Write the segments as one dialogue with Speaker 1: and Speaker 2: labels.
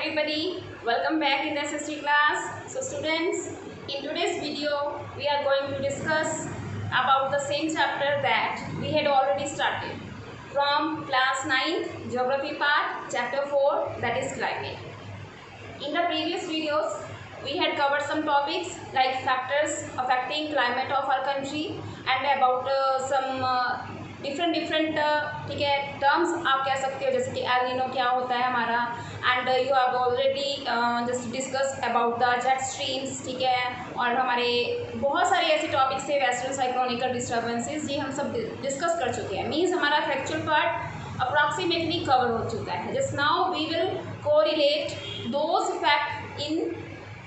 Speaker 1: everybody, welcome back in the SST class. So students, in today's video we are going to discuss about the same chapter that we had already started from class 9th geography part chapter 4, that is climate. In the previous videos we had covered some topics like factors affecting climate of our country and about some different ठीक है terms आप कह सकते हो, जैसे कि El Nino क्या होता है हमारा, and you have already just discuss about the jet streams, ठीक है। और हमारे बहुत सारे ऐसे टॉपिक्स थे, वेस्टर्न साइक्लोनिकल डिस्टर्बेंसेस, ये हम सब डिस्कस कर चुके हैं। मीन्स हमारा फैक्चुअल पार्ट अप्रॉक्सीमेटली कवर हो चुका है। Just now we will correlate those fact in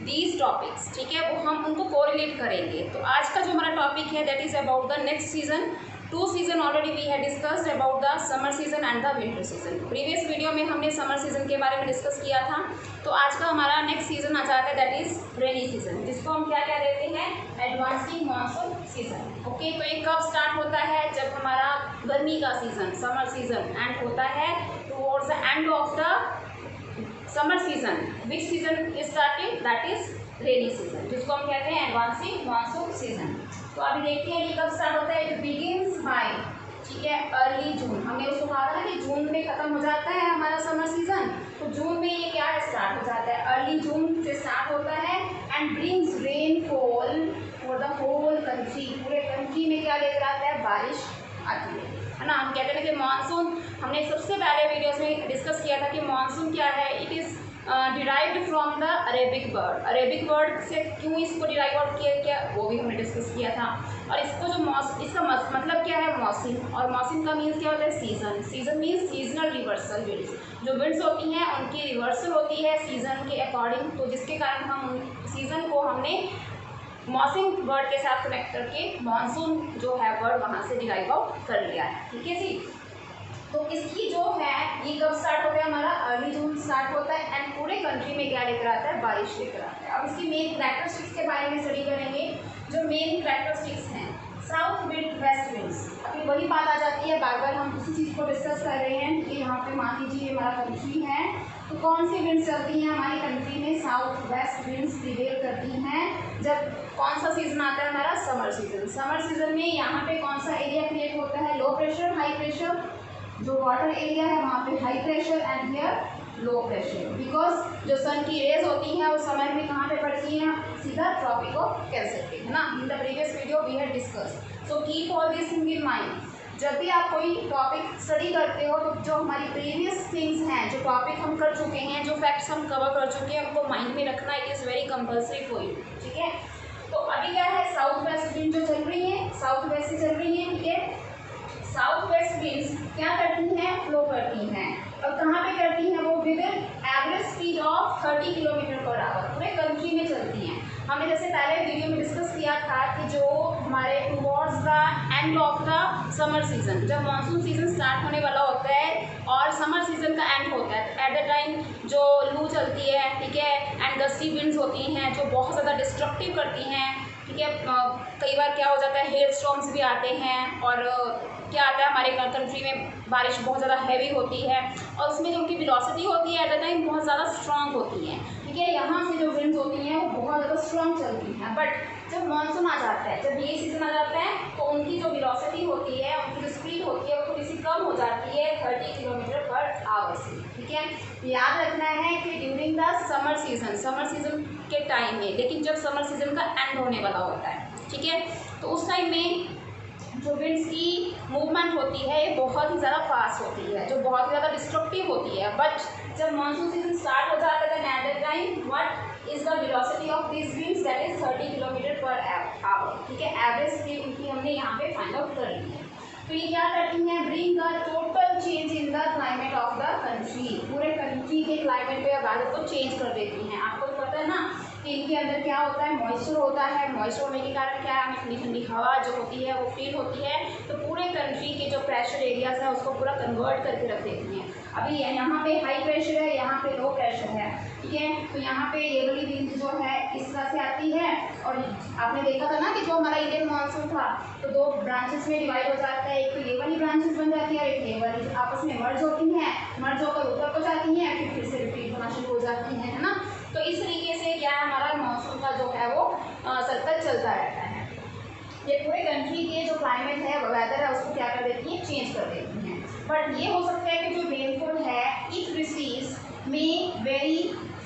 Speaker 1: these topics, ठीक है, वो हम उनको कोरिलेट करेंगे। तो आज का जो हमारा टॉपिक है that is about the next season. Two season already we had discussed about the summer season and the winter season. Previous video में हमने समर सीजन के बारे में डिस्कस किया था। तो आज का हमारा नेक्स्ट सीजन आ जाता है दैट इज रेनी सीजन, जिसको हम क्या कह देते हैं, एडवांसिंग मानसून सीजन। ओके, तो ये कब स्टार्ट होता है, जब हमारा गर्मी का सीजन समर सीजन एंड होता है towards the end of the summer season. Which season is starting, that is rainy season, जिसको हम कहते हैं एडवांसिंग मानसून सीजन। तो अभी देखते हैं ये कब स्टार्ट होता है। इट बिगिंस बाय, ठीक है, अर्ली जून। हमने उसको कहा था ना कि जून में खत्म हो जाता है हमारा समर सीजन, तो जून में ये क्या स्टार्ट हो जाता है, अर्ली जून से स्टार्ट होता है and brings rainfall for the whole country. पूरे कंट्री में क्या लेकर आता है, बारिश आती है ना। हम कहते हैं कि मानसून, हमने सबसे पहले वीडियोस में डिस्कस किया था कि मानसून क्या है, it is derived from the Arabic word. Arabic word से क्यों इसको डिराइव आउट किया क्या, वो भी हमने डिस्कस किया था। और इसको जो इसका मतलब क्या है, मौसम। और मौसम का मीन्स क्या होता है, season. Season means seasonal reversal winds. जो विंड्स होती हैं उनकी रिवर्सल होती है सीजन के अकॉर्डिंग, तो जिसके कारण हम सीजन को हमने मौसम वर्ड के साथ कनेक्ट करके मानसून जो है वर्ड वहाँ से डिराइव आउट कर लिया है, ठीक है जी। तो इसकी जो है ये कब स्टार्ट होता है, हमारा अर्ली जून स्टार्ट होता है एंड पूरे कंट्री में क्या लेकर आता है, बारिश लेकर आता है। अब इसकी मेन कैरेक्टरिस्टिक्स के बारे में स्टडी करेंगे। जो मेन कैरेक्टरिस्टिक्स हैं, साउथ विंड, वेस्ट विंड्स। अभी वही बात आ जाती है, बार बार हम उसी चीज़ को डिस्कस कर रहे हैं कि यहाँ पे मान लीजिए हमारा कंट्री है, तो कौन सी विंड्स चलती हैं हमारी कंट्री में, साउथ वेस्ट विंड्स प्रिवेल करती हैं। जब कौन सा सीजन आता है हमारा, समर सीजन। समर सीजन में यहाँ पे कौन सा एरिया क्रिएट होता है, लो प्रेशर, हाई प्रेशर। जो वाटर एरिया है वहाँ पे high pressure and here low pressure, because जो सन की रेज होती हैं वो समर में कहाँ पे पड़ती हैं, सीधा ट्रॉपिक ऑफ कैंसर पे, है ना। In the previous video we had discuss, so keep all this thing in mind. जब भी आप कोई टॉपिक स्टडी करते हो तो जो हमारी प्रीवियस थिंग्स हैं, जो टॉपिक हम कर चुके हैं, जो फैक्ट्स हम कवर कर चुके हैं, उनको माइंड में रखना it is very compulsory for you, ठीक है। तो अभी क्या है, साउथ वेस्ट विंड जो चल रही है, साउथ वेस्ट से चल रही है, ठीक है। साउथ वेस्ट विंड्स क्या करती हैं, फ्लो करती हैं। और कहाँ पे करती हैं वो, with average speed of 30 kilometre per hour पूरे कंट्री में चलती हैं। हमने जैसे पहले वीडियो में डिस्कस किया था कि जो हमारे towards the end of the summer season, जब मानसून सीजन स्टार्ट होने वाला होता है और समर सीजन का एंड होता है, तो एट द टाइम जो लू चलती है, ठीक है, एंड गस्टी विंड्स होती हैं जो बहुत ज़्यादा डिस्ट्रक्टिव करती हैं, ठीक है। कई बार क्या हो जाता है, हेल स्टॉर्म्स भी आते हैं और क्या आता है हमारे कंट्री में, बारिश बहुत ज़्यादा हैवी होती है और उसमें जो उनकी वेलोसिटी होती है एट द टाइम बहुत ज़्यादा स्ट्रॉन्ग होती है, ठीक है। यहाँ से जो विंड्स होती हैं वो बहुत ज़्यादा स्ट्रॉन्ग चलती हैं। बट जब मानसून आ जाता है, जब ये सीजन आ जाता है, तो उनकी जो वेलोसिटी होती है, उनकी जो स्पीड होती है वो थोड़ी सी कम हो जाती है 30 किलोमीटर पर आवर से, ठीक है। याद रखना है कि ड्यूरिंग द समर सीजन के टाइम में, लेकिन जब समर सीजन का एंड होने वाला होता है, ठीक है, तो उस टाइम में जो विंड्स की मूवमेंट होती है ये बहुत ही ज़्यादा फास्ट होती है, जो बहुत ही ज़्यादा डिस्ट्रक्टिव होती है। बट जब मानसून सीजन स्टार्ट हो जाता है at that time what is the velocity of this winds, that is 30 kilometre per hour, ठीक है। एवरेज स्पीड उनकी हमने यहाँ पे फाइंड आउट कर ली है। तो ये क्या करती हैं, bring a total change in the climate of the country. पूरे कंट्री के क्लाइमेट पे हालत को चेंज कर देती हैं। आपको तो पता है ना कि इनके अंदर क्या होता है, मॉइस्चर होता है। मॉइस्चर होने के कारण क्या है, हमें ठंडी ठंडी हवा जो होती है वो फील होती है, तो पूरे कंट्री के जो प्रेशर एरियाज है उसको पूरा कन्वर्ट करके रख देती हैं। अभी यहाँ पे हाई प्रेशर है, यहाँ पे लो प्रेशर है, ठीक है। तो यहाँ पे ये वाली रेंज जो है इस तरह से आती है, और आपने देखा था ना कि जो हमारा इंडियन मानसून था तो दो ब्रांचेस में डिवाइड हो जाता है। एक तो ये वाली ब्रांचेस बन जाती है और एक ये वाली आपस में मर्ज होती हैं, मर्ज होकर ऊपर को जाती हैं, फिर से रिपीट होना शुरू हो जाती है ना। तो इस तरीके से क्या है, हमारा मानसून का जो है वो सर्कल चलता रहता है। ये पूरे कंट्री के जो क्लाइमेट है, वेदर है, उसको क्या कर देती है, चेंज कर देती हैं। बट ये हो सकता है कि जो रेनफॉल है it receives may vary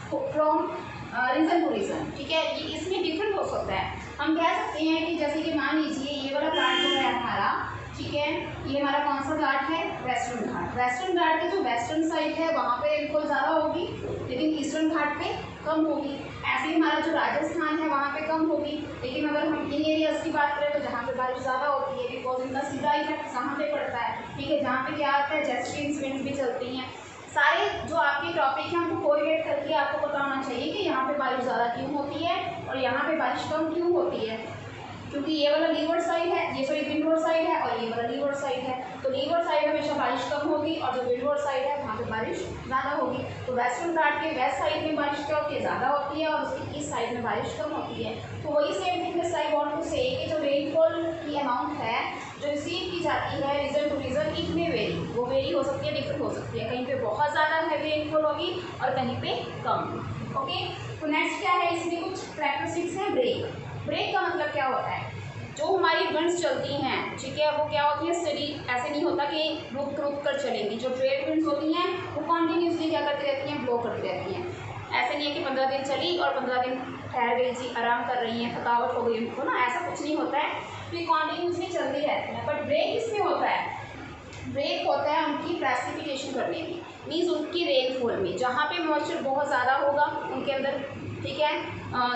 Speaker 1: from region to region, ठीक है। ये इसमें डिफरेंट हो सकता है। हम कह सकते हैं कि जैसे कि मान लीजिए ये वाला प्लाट जो है हमारा, ठीक है, ये हमारा कौन सा घाट है, वेस्टर्न घाट। वेस्टर्न घाट की जो वेस्टर्न साइड है वहाँ पे रेनफॉल ज़्यादा होगी, लेकिन ईस्टर्न घाट पे कम होगी। ऐसे ही हमारा जो राजस्थान है वहाँ पे कम होगी, लेकिन अगर हम इन एरियाज़ की बात करें तो जहाँ पे बारिश ज़्यादा होती है, बिकॉज इनका सीधा इफेक्ट कहाँ पे पड़ता है, ठीक है, जहाँ पे क्या आता है, जेस्ट्रीन्स विंड्स भी चलती हैं। सारे जो आपके टॉपिक हैं उनको कोरिलेट करके आपको पता होना चाहिए कि यहाँ पे बारिश ज़्यादा क्यों होती है और यहाँ पे बारिश कम क्यों होती है, क्योंकि ये वाला लीवर्ड साइड है, ये सॉरी विंडवर्ड साइड है और ये वाला लीवर्ड साइड है। तो लीवर्ड साइड हमेशा बारिश कम होगी और जो विंडवर्ड साइड है वहाँ पे बारिश ज़्यादा होगी। तो वेस्टर्न घाट के वेस्ट साइड में बारिश क्या होती है, ज़्यादा होती है, और उसकी ईस्ट साइड में बारिश कम होती है। तो वही same thing this I want to say कि जो रेनफॉल की अमाउंट है जो रिसीव की जाती है रीजन टू रीजन, इट में वेरी, वो वेरी हो सकती है, डिफरेंट हो सकती है। कहीं पे बहुत ज़्यादा हैवी रेनफॉल होगी और कहीं पे कम। ओके, तो नेक्स्ट क्या है, इसमें कुछ कैरेक्टरिस्टिक्स हैं ब्रेक। ब्रेक का मतलब क्या होता है, जो हमारी विंड्स चलती हैं, ठीक है, वो क्या होती है, स्टडी, ऐसे नहीं होता कि रुक रुक कर चलेंगी। जो ट्रेड विंड्स होती हैं वो कॉन्टीन्यूसली क्या करती रहती हैं, ब्लो करती रहती हैं। ऐसे नहीं है कि 15 दिन चली और 15 दिन ठहर गई जी, आराम कर रही हैं, थकावट हो गई उनको ना, ऐसा कुछ नहीं होता है, तो कॉन्टीन्यूसली चलती रहती हैं। बट ब्रेक इसमें होता है, ब्रेक होता है उनकी प्रेसिपिटेशन करने में, मीन्स उनकी रेनफॉल में, जहाँ पे मॉइस्चर बहुत ज़्यादा होगा उनके अंदर, ठीक है।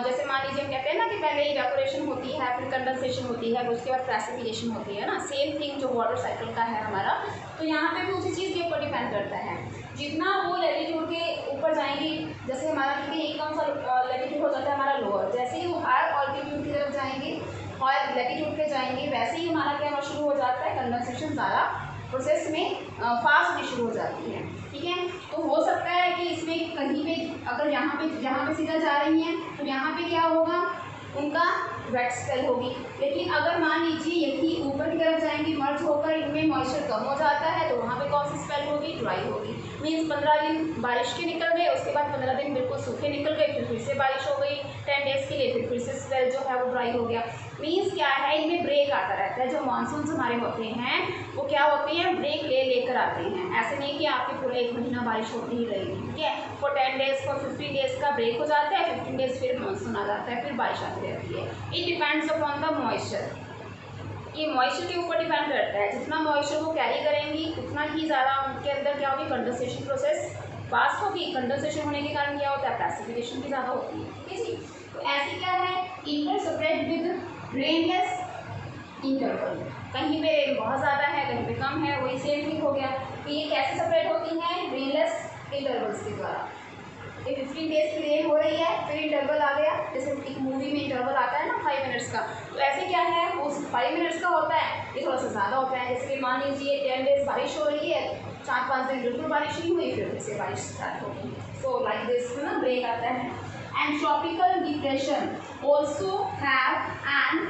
Speaker 1: जैसे मान लीजिए हम कहते हैं ना कि पहले इवेपोरेशन होती है, फिर कंडेंसेशन होती है, उसके बाद प्रेसिपिटेशन होती है ना, सेम थिंग जो वाटर साइकिल का है हमारा। तो यहाँ पे भी उसी चीज़ के ऊपर डिपेंड करता है, जितना वो लैटिट्यूड के ऊपर जाएंगी, जैसे हमारा क्योंकि एक कौन सा लैटिट्यूड हो जाता है हमारा लोअर, जैसे ही वो हायर ऑल्टीट्यूड की तरफ जाएंगे, हायर लैटिट्यूड पे जाएंगे, वैसे ही हमारा क्या होना शुरू हो जाता है, कंडेंसेशन ज़्यादा प्रोसेस में फास्ट भी शुरू हो जाती है, ठीक है। तो हो सकता है कि इसमें कहीं पे अगर यहाँ पे सीधा जा रही हैं तो यहाँ पे क्या होगा, उनका वेट स्पेल होगी। लेकिन अगर मान लीजिए यही ऊपर की तरफ जाएंगी, मर्ज होकर इनमें मॉइस्चर कम हो जाता है, तो वहाँ पे कौन सी स्पेल होगी, ड्राई होगी। मीन्स 15 दिन बारिश के निकल गए, उसके बाद 15 दिन बिल्कुल सूखे निकल गए, फिर से बारिश हो गई 10 डेज़ के लिए, फिर से स्पेल जो है वो ड्राई हो गया। मीन्स क्या है, इनमें ब्रेक आता रहता है। जो मानसून हमारे होते हैं वो क्या होते हैं, ब्रेक लेकर आते हैं। ऐसे नहीं कि आपके पूरे 1 महीना बारिश होती ही रहेगी, ठीक है। फॉर 10 डेज़ फॉर 15 डेज़ का ब्रेक हो जाता है, 15 डेज़ फिर मानसून आ जाता है, फिर बारिश आती रहती है। It depends upon the moisture, ये मॉइस्चर के ऊपर डिपेंड करता है। जितना मॉइस्चर वो कैरी करेंगी उतना ही ज़्यादा उनके अंदर क्या होगी, कंडेंसेशन प्रोसेस फास्ट होगी। कंडेंसेशन होने के कारण क्या होता है, प्रेसिपिटेशन भी ज़्यादा होती है, ठीक है जी। तो ऐसी क्या है, inter separate with rainless interval, कहीं पे रेन बहुत ज़्यादा है, कहीं पे कम है, वही सेम थिंग हो गया। तो ये कैसे सेपरेट होती हैं, रेनलेस इंटरवल्स के द्वारा। ये 15 डेज़ की रेन हो रही है, फिर इंटरवल आ गया, जैसे एक मूवी में इंटरवल आता है ना 5 मिनट्स का, तो ऐसे क्या है, उस 5 मिनट्स का होता है, ये थोड़ा सा ज़्यादा होता है। जैसे कि मान लीजिए 10 डेज़ बारिश हो रही है, 4-5 दिन बिल्कुल बारिश नहीं हुई, फिर से बारिश स्टार्ट होगी। सो लाइक दिस ना ब्रेक आता है। And tropical depression also have an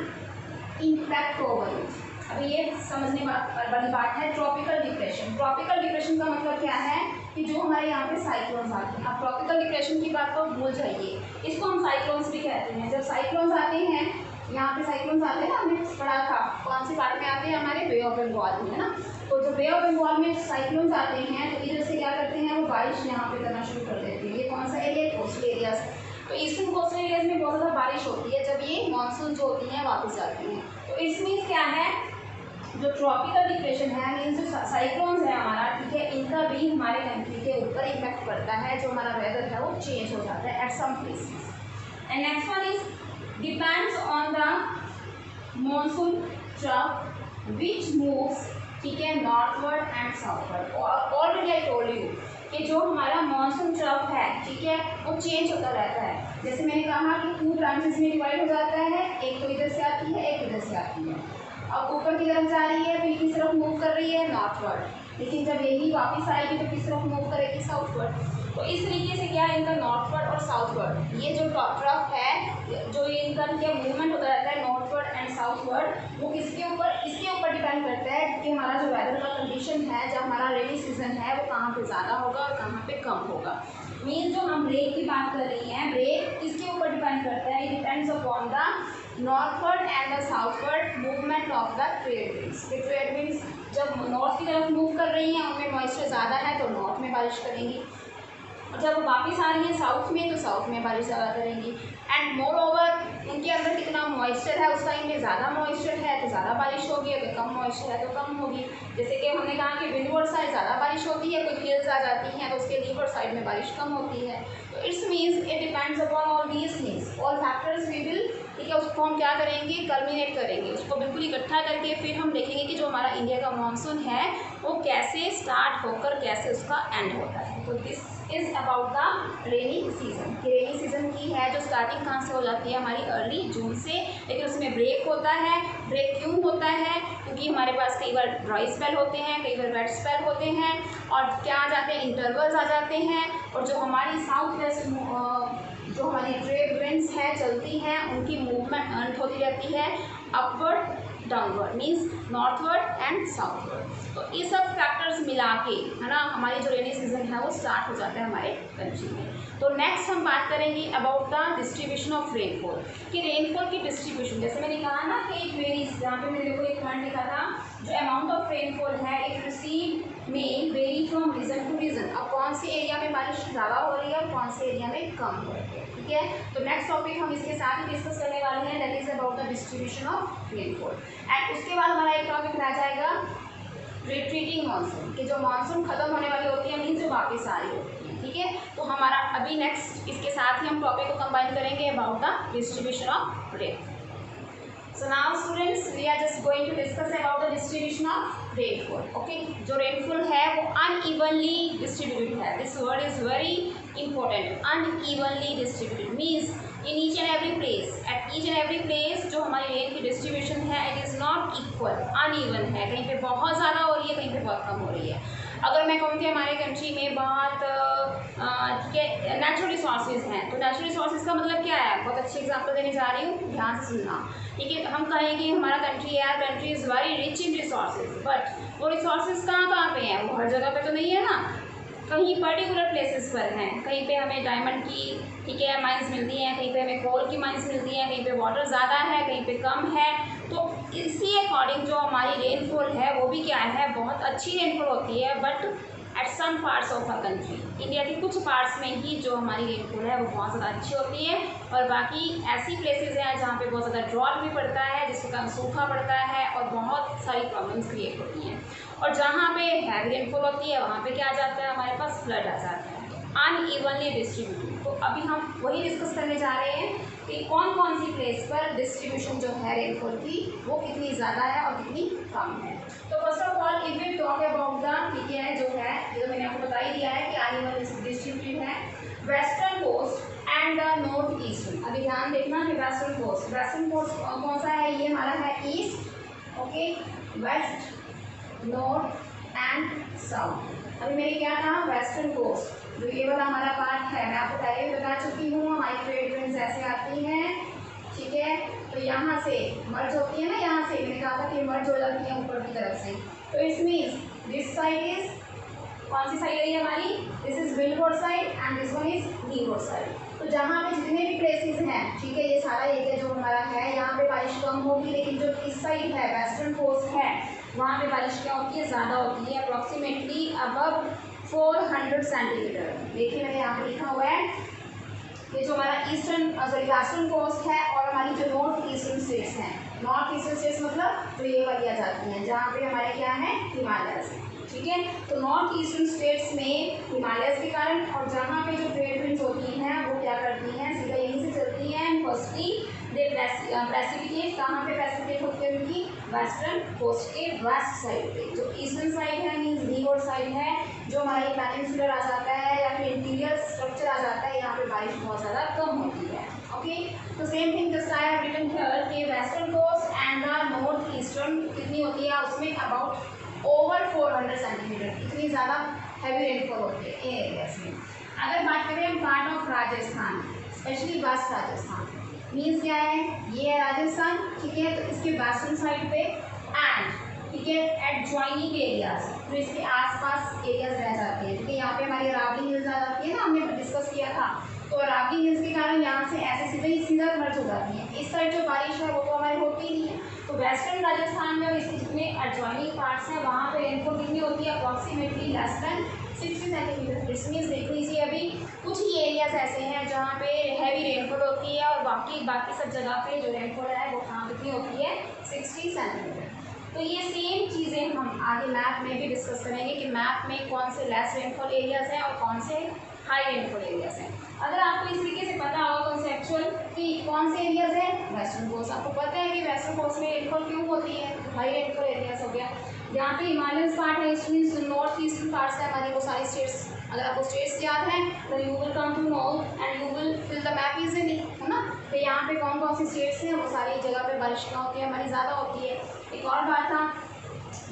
Speaker 1: impact over it. अब ये समझने वाली बात है, ट्रॉपिकल डिप्रेशन। ट्रॉपिकल डिप्रेशन का मतलब क्या है कि जो हमारे यहाँ पे साइक्लोन्स आते हैं। अब ट्रॉपिकल डिप्रेशन की बात को भूल जाइए, इसको हम साइक्लोन्स भी कहते हैं। जब साइक्लोन्स आते हैं, यहाँ पे साइक्लोन्स आते हैं ना, हमने पढ़ा था कौन सी पार्ट में आते हैं, हमारे बे ऑफ बंगाल में, है ना। तो जो बे ऑफ बंगाल में साइक्लोन्स आते हैं तो इधर से क्या करते हैं, वो बारिश यहाँ पे करना शुरू कर देते हैं। ये कौन सा एरिया, कोस्टल एरियाज। तो ईस्टर्न कोस्टल एरियाज में बहुत ज़्यादा बारिश होती है जब ये मानसून जो होती हैं वापस जाती हैं। तो इट्स मीन्स क्या है, जो ट्रॉपिकल डिप्रेशन है, मीन्स जो साइक्लोन्स है हमारा, ठीक है, इनका भी हमारे कंट्री के ऊपर इफेक्ट पड़ता है। जो हमारा वेदर है वो चेंज हो जाता है at some places. And next one is depends on the monsoon trough which moves, ठीक है, northward and southward. Already I told you कि जो हमारा मॉनसून ट्रफ है, ठीक है, वो चेंज होता रहता है। जैसे मैंने कहा कि 2 ब्रांचेस में डिवाइड हो जाता है, एक तो इधर से आती है, एक इधर से आती है। अब ऊपर की तरफ जा रही है तो किस तरफ मूव कर रही है, नॉर्थवर्ड। लेकिन जब यही वापस आएगी तो किस तरफ मूव करेगी, साउथवर्ड। तो इस तरीके से क्या है इनका नॉर्थवर्ड और साउथवर्ड, ये जो ट्रफ है, जो ये इनका क्या मूवमेंट होता रहता है नॉर्थवर्ड एंड साउथवर्ड, वो किसके ऊपर, इसके ऊपर डिपेंड करता है कि हमारा जो वेदर का कंडीशन है, जब हमारा रेनी सीजन है, वो कहाँ पे ज़्यादा होगा और कहाँ पे कम होगा। मीन्स जो हम ब्रेक की बात कर रही हैं, ब्रेक किसके ऊपर डिपेंड करता है, it depends upon the northward and the southward movement of the trade winds. कि ट्रेड विंड्स जब नॉर्थ की तरफ मूव कर रही हैं, उनमें मॉइस्चर ज़्यादा है तो नॉर्थ में बारिश करेंगी, और जब वो वापस आ रही है साउथ में तो साउथ में बारिश ज़्यादा करेंगी। एंड मोर ओवर उनके अंदर कितना मॉइस्चर है, उस टाइम में ज़्यादा मॉइस्चर है तो ज़्यादा बारिश होगी, अगर कम मॉइस्चर है तो कम होगी। जैसे कि हमने कहा कि विंडवर्ड साइड ज़्यादा बारिश होती है, कोई हिल्स आ जाती हैं तो उसके लीवर्ड साइड में बारिश कम होती है। तो it's means it depends upon all these things, all factors we will, ठीक है, उसको हम क्या करेंगे, कल्मिनेट करेंगे, उसको बिल्कुल इकट्ठा करके फिर हम देखेंगे कि जो हमारा इंडिया का मानसून है वो कैसे स्टार्ट होकर कैसे उसका एंड होता है। तो this is about the rainy season. Rainy season की है जो स्टार्टिंग कहाँ से हो जाती है, हमारी अर्ली जून से, लेकिन उसमें ब्रेक होता है। ब्रेक क्यों होता है, क्योंकि हमारे पास कई बार ड्राई स्पेल होते हैं, कई बार वेट स्पेल होते हैं, और क्या आ जाते हैं, इंटरवल्स आ जाते हैं। और जो हमारी साउथ वेस्ट जो हमारी ट्रेड विंड्स हैं चलती हैं, उनकी मूवमेंट अर्थ होती रहती है upward downward, means northward and southward. तो ये सब फैक्टर्स मिला के, है ना, हमारी जो रेनी सीजन है वो स्टार्ट हो जाता है हमारे कंट्री में। तो नेक्स्ट हम बात करेंगे about the distribution of rainfall, कि रेनफॉल की डिस्ट्रीब्यूशन, जैसे मैंने कहा ना कि इट वेरीज, जहाँ पे मैंने कोई एक पॉइंट लिखा था, जो अमाउंट ऑफ रेनफॉल है it receive may vary from region to region. अब कौन से एरिया में बारिश ज़्यादा हो रही है और कौन से एरिया में कम हो रही है, ठीक है। तो नेक्स्ट टॉपिक हम इसके साथ ही डिस्कस करने वाले हैं, that is about the distribution of rainfall. And उसके बाद हमारा एक टॉपिक रह जाएगा रिट्रीटिंग मानसून, कि जो मानसून खत्म होने वाली होती है, मीन्स जो वापस आ रही होती है, ठीक है। तो हमारा अभी नेक्स्ट इसके साथ ही हम टॉपिक को कंबाइन करेंगे about the distribution of rain. So now students, we are just going to discuss about the distribution of rainfall. Okay, जो rainfall है वो unevenly distributed है. This word is very important. Unevenly distributed means in each and every place, at each and every place जो हमारी rain की distribution है it is not equal, uneven है. कहीं पे बहुत ज़्यादा हो रही है, कहीं पे बहुत कम हो रही है. अगर मैं कहूँ कि हमारे कंट्री में बहुत ठीक है नेचुरल रिसोर्सेज हैं, तो नेचुरल रिसोर्सेज का मतलब क्या है, बहुत अच्छी एग्जांपल देने जा रही हूँ, ध्यान से सुनना, ठीक है। हम कहें कि हमारा कंट्री है, country is very rich in resources, but वो रिसोर्सेज कहाँ पे हैं, वो हर जगह पे तो नहीं है ना, कहीं पर्टिकुलर प्लेसेस पर हैं। कहीं पे हमें डायमंड की, ठीक है, माइंस मिलती हैं, कहीं पे हमें कोल की माइंस मिलती हैं, कहीं पे वाटर ज़्यादा है, कहीं पे कम है। तो इसी अकॉर्डिंग जो हमारी रेनफॉल है वो भी क्या है, बहुत अच्छी रेनफॉल होती है, but at some parts of a country, India के कुछ पार्ट्स में ही जो हमारी रेनफॉल है वो बहुत ज़्यादा अच्छी होती है, और बाकी ऐसी प्लेसेस हैं जहाँ पे बहुत ज़्यादा ड्रॉट भी पड़ता है, जिसके कारण सूखा पड़ता है और बहुत सारी प्रॉब्लम्स क्रिएट होती हैं। और जहाँ पे हैवी रेनफॉल होती है वहाँ पे क्या आ जाता है, हमारे पास फ्लड आ जाता है, अनइवनली डिस्ट्रीब्यूटेड। तो अभी हम वही डिस्कस करने जा रहे हैं कि कौन कौन सी प्लेस पर डिस्ट्रीब्यूशन जो है रेनफॉल की वो कितनी ज़्यादा है और कितनी कम है। तो first of all if we talk about the, ठीक है, जो है ये तो मैंने आपको बता ही दिया है कि अनइवन डिस्ट्रीब्यूटेड है western coast and the north eastern. अभी ध्यान देखना कि वेस्टर्न कोस्ट कौन सा है, ये हमारा है east, okay, west, north and south. अभी मेरे क्या था, वेस्टर्न कोस्ट, जो ये वाला हमारा पार्ट है, मैं आपको पहले भी बता चुकी हूँ, हमारी ट्रेड विंड्स ऐसे आती हैं, ठीक है। तो यहाँ से मर्ज होती है ना, यहाँ से मैंने कहा था कि मर्ज हो जाती है ऊपर की तरफ से। तो इस मीन्स दिस साइड इज, कौन सी साइड है हमारी, this is windward side and this one is leeward side. तो जहाँ पे जितने भी प्लेसेस हैं, ठीक है, ये सारा एरिया जो हमारा है, यहाँ पे बारिश कम होगी, लेकिन जो इस साइड है वेस्टर्न कोस्ट है, वहाँ पे बारिश क्या होती है, ज़्यादा होती है, अप्रॉक्सीमेटली अबव 400 सेंटीमीटर। देखिए मैंने यहाँ पे लिखा हुआ है, ये जो हमारा ईस्टर्न सॉरी वेस्टर्न कोस्ट है और हमारी जो नॉर्थ ईस्टर्न स्टेट्स हैं, नॉर्थ ईस्टर्न स्टेट्स मतलब जो ये वाली आ जाती हैं, जहाँ पे हमारे क्या है, हिमालयस, ठीक है। तो नॉर्थ ईस्टर्न स्टेट्स में हिमालयस के कारण, और जहाँ पे जो ट्रेड विंड्स होती हैं वो क्या करती हैं, सीधा यहीं से चलती हैं, फर्स्टली दे प्रेसिपिटेट, कहाँ पे प्रेसिपिटेट होते हैं, उनकी वेस्टर्न कोस्ट के वेस्ट साइड पे। जो ईस्टर्न साइड है मीन्स लीववर्ड साइड है, जो हमारी पेनिनसुलर आ जाता है या फिर इंटीरियर स्ट्रक्चर आ जाता है, यहाँ पे बारिश बहुत ज़्यादा कम होती है। ओके, तो same thing just I have written here कि western coast and the north eastern कितनी होती है उसमें अबाउट ओवर 400 सेंटीमीटर, इतनी ज़्यादा हैवी रेनफॉल होती है इन एरियाज में। अगर बात करें हम part of Rajasthan, specially west Rajasthan, means क्या है, ये है राजस्थान, ठीक है, तो इसके वेस्टर्न साइड पे एंड ठीक है एडजॉइनिंग एरियाज, जो इसके आसपास एरियाज रह जाते हैं, ठीक है, यहाँ पे हमारी रावली हिल्स आ जाती है ना, हमने डिस्कस किया था, तो रावली हिल्स के कारण यहाँ से ऐसे सीधा मर्ज हो जाती है, इस साइड जो बारिश है वो तो हमारी होती ही नहीं है। तो वेस्टर्न राजस्थान में और इसके जितने एडजॉइनिंग पार्ट्स हैं वहाँ पे रेनफॉल कितनी होती है, अप्रॉक्सीमेटली लेस देन 60 सेंटीमीटर। इसमें देख लीजिए अभी कुछ ही एरियाज ऐसे हैं जहाँ पे हैवी रेनफॉल होती है और बाकी सब जगह पे जो रेनफॉल है वो कहाँ कितनी होती है, 60 सेंटीमीटर। तो ये सेम चीज़ें हम आगे मैप में भी डिस्कस करेंगे कि मैप में कौन से लेस रेनफॉल एरियाज हैं और कौन से हाई रेनफॉल एरियाज हैं। अगर आपको इस तरीके से पता होगा कॉन्सेप्चुअल कि कौन से एरियाज हैं, वेस्टर्न कोस्ट, आपको पता है कि वेस्टर्न कोस्ट में रेनफॉल क्यों होती है, तो हाई रेनफॉल एरियाज हो गया। जहाँ पे हिमालयन पार्ट है, it means north eastern parts है हमारी वो सारी स्टेट्स, अगर आपको स्टेट्स याद हैं तो you will come to know and you will fill the map easily, है ना। तो यहाँ पे कौन कौन सी स्टेट्स हैं, वो सारी जगह पे बारिश क्या होती है, हमारी ज़्यादा होती है। एक और बात था,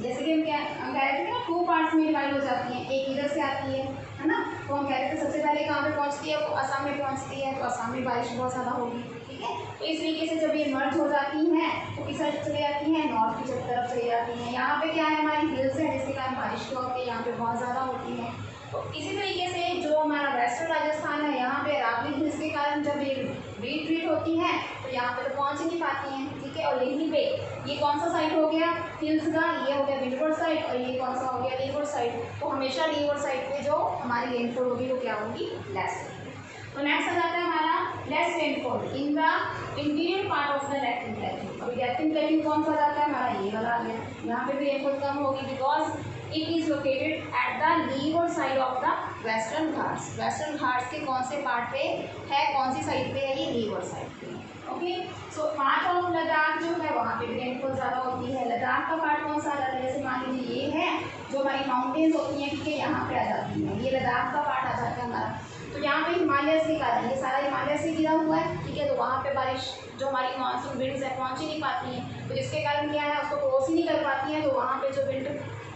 Speaker 1: जैसे कि हम कह रहे थे ना 2 पार्ट्स में डिवाइड हो जाती हैं, एक इधर से आती है ना, तो हम कह रहे थे सबसे पहले कहाँ पे पहुँचती है, वो असम में पहुँचती है, तो असम में बारिश बहुत ज़्यादा होगी, ठीक है। तो इस तरीके से जब ये मर्ज हो जाती हैं तो किस साइड चले जाती हैं, नॉर्थ की तरफ चली जाती हैं। यहाँ पे क्या है, हमारी हिल्स है जिसके कारण बारिश क्या होती है, यहाँ पे बहुत ज़्यादा होती है। तो इसी तरीके से जो हमारा वेस्टर्न राजस्थान है, यहाँ पे रावली हिल्स के कारण जब ये रिट्रीट होती हैं तो यहाँ पे तो पहुँच ही नहीं पाती हैं, ठीक है। और यहीं पे ये कौन सा साइड हो गया हिल्स का, ये हो गया विंडवर्ड साइड, और ये कौन सा हो गया लीवर्ड साइड। तो हमेशा लीवर्ड साइड पे जो हमारी रेनफॉल होगी वो क्या होगी, लेस होगी। तो नेक्स्ट आ जाता है हमारा less rainfall in the interior part of the lifting plateau. अभी लेफ्टिंग प्लेट्यू कौन सा जाता है, हमारा ये वाला आ गया, यहाँ पे भी रेनफॉल कम होगी because it is located at the levered side of the western Ghats. Western Ghats के कौन से पार्ट पे है, कौन सी साइड पे है, ये लीवर्ड साइड पे। Okay, so part of Ladakh जो है वहाँ पे भी रेनफॉल ज़्यादा होती है। लद्दाख का पार्ट कौन सा आ जाता है, जैसे मान लीजिए ये है जो हमारी माउंटेन्स होती हैं, ठीक है, यहाँ पे आ जाती हैं, ये लद्दाख का पार्ट आ जाता है हमारा। तो यहाँ पे हिमालय से कारण, ये सारा हिमालय से घिरा हुआ है, ठीक है, तो वहाँ पे बारिश जो हमारी मानसून विंड्स है पहुँच ही नहीं पाती हैं, तो जिसके कारण क्या है, उसको क्रॉस ही नहीं कर पाती हैं, तो वहाँ पे जो विंड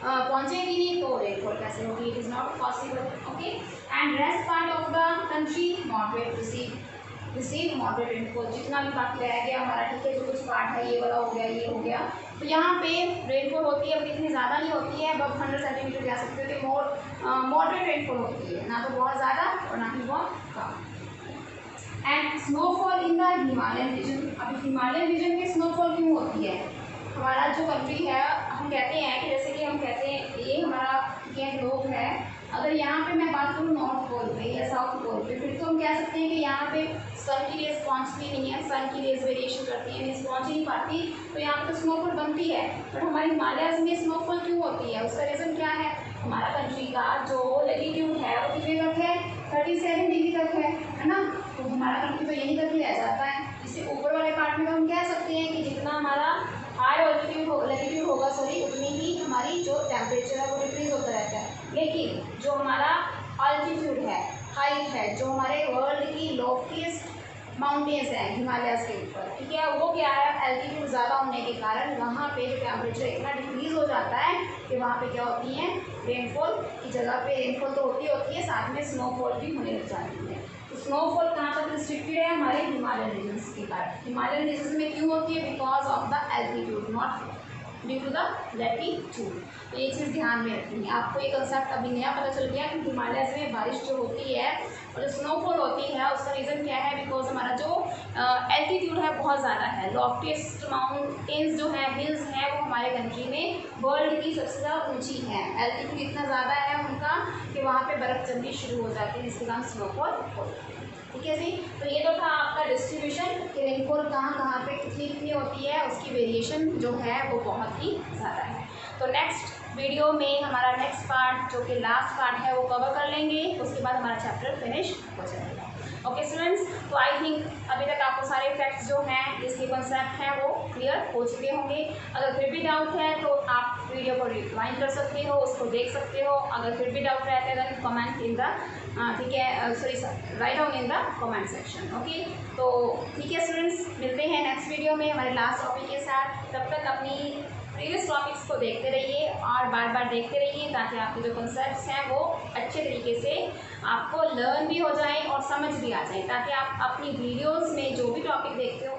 Speaker 1: पहुँचेगी नहीं तो रेनफॉल कैसे होगी, it is not possible. Okay, and rest part of the country moderate receive moderate rainfall, जितना भी बाकी रह गया हमारा, ठीक है, जो कुछ पार्ट है, ये वाला हो गया, ये हो गया, तो यहाँ पे रेनफॉल होती है, अब इतनी ज़्यादा नहीं होती है, अब 100 सेंटीमीटर कह सकते हो कि मॉडरेट रेनफॉल होती है, ना तो बहुत ज़्यादा और ना ही बहुत कम। And snowfall in the Himalayan region. अब हिमालयन रीजन में स्नोफॉल क्यों होती है, हमारा जो कंट्री है, हम कहते हैं कि जैसे कि हम कहते हैं ये हमारा क्या ग्लोब है, अगर यहाँ पे मैं बात करूँ नॉर्थ पोल पे या साउथ पोल पे, फिर तो हम कह सकते हैं कि यहाँ पे सन की रेज पहुँचती नहीं है, सन की रेज वेरिएशन करती है, मीन्स पहुँच ही नहीं पाती, तो यहाँ पे तो स्नोफॉल बनती है। बट हमारे हिमालय में स्नोफॉल क्यों होती है, उसका रीज़न क्या है, हमारा कंट्री का जो लैटिट्यूड है वो कितने तक है, 37 डिग्री तक है ना, तो हमारा कंट्री तो यहीं तक ही रह जाता है। इससे ऊपर वाले पार्ट में तो हम कह सकते हैं कि जितना हमारा हाई लैटिट्यूड होगा उतनी ही हमारी जो टेम्परेचर है वो डिक्रीज होता रहता है। लेकिन जो हमारा अल्टीट्यूड है, हाइट है, जो हमारे वर्ल्ड की लोफेस्ट माउंटेन्स हैं हिमालयस के ऊपर, ठीक है, वो क्या है, एल्टीट्यूड ज़्यादा होने के कारण वहाँ पे जो टेम्परेचर इतना डिक्रीज हो जाता है कि वहाँ पे क्या होती है, रेनफॉल की जगह पे रेनफॉल तो होती है, साथ में स्नोफॉल भी होने लग जाती है। तो स्नोफॉल कहाँ तक रिस्ट्रिक्टेड है, हमारे हिमालयन रीजन्स के कारण। हिमालयन रीजन्स में क्यों होती है, because of the altitude, not due to the latitude. तो ये चीज़ ध्यान में रखनी है। आपको ये कंसेप्ट अभी नया पता चल गया कि हिमालय में बारिश जो होती है और जो स्नोफॉल होती है उसका रीज़न क्या है, बिकॉज हमारा जो एल्टीट्यूड है बहुत ज़्यादा है। लॉफ्टेस्ट माउंटेन्स जो है, हिल्स हैं, वो हमारे कंट्री में वर्ल्ड की सबसे ज़्यादा ऊंची है। एल्टीट्यूड इतना ज़्यादा है उनका कि वहाँ पे बर्फ़ जमनी शुरू हो जाती है, जिसके कारण स्नोफॉल होती है। ठीक है जी, तो ये तो था आपका डिस्ट्रीब्यूशन कि रेनफॉल कहाँ पे कितनी होती है, उसकी वेरिएशन जो है वो बहुत ही ज़्यादा है। तो नेक्स्ट वीडियो में हमारा नेक्स्ट पार्ट जो कि लास्ट पार्ट है वो कवर कर लेंगे, उसके बाद हमारा चैप्टर फिनिश हो जाएगा। ओके स्टूडेंट्स, तो आई थिंक अभी तक आपको सारे फैक्ट्स जो हैं, इसके कॉन्सेप्ट हैं, वो क्लियर हो चुके होंगे। अगर फिर भी डाउट है तो आप वीडियो को रिवाइंड कर सकते हो, उसको देख सकते हो। अगर फिर भी डाउट रहता है देन कमेंट इन द ठीक है, sorry write down in the comment section. Okay, तो ठीक है स्टूडेंट्स, मिलते हैं नेक्स्ट वीडियो में हमारे लास्ट टॉपिक के साथ। तब तक अपनी प्रीवियस टॉपिक्स को देखते रहिए और बार बार देखते रहिए, ताकि आपके जो कॉन्सेप्ट्स हैं वो अच्छे तरीके से आपको लर्न भी हो जाए और समझ भी आ जाए, ताकि आप अपनी वीडियोस में जो भी टॉपिक देखते हो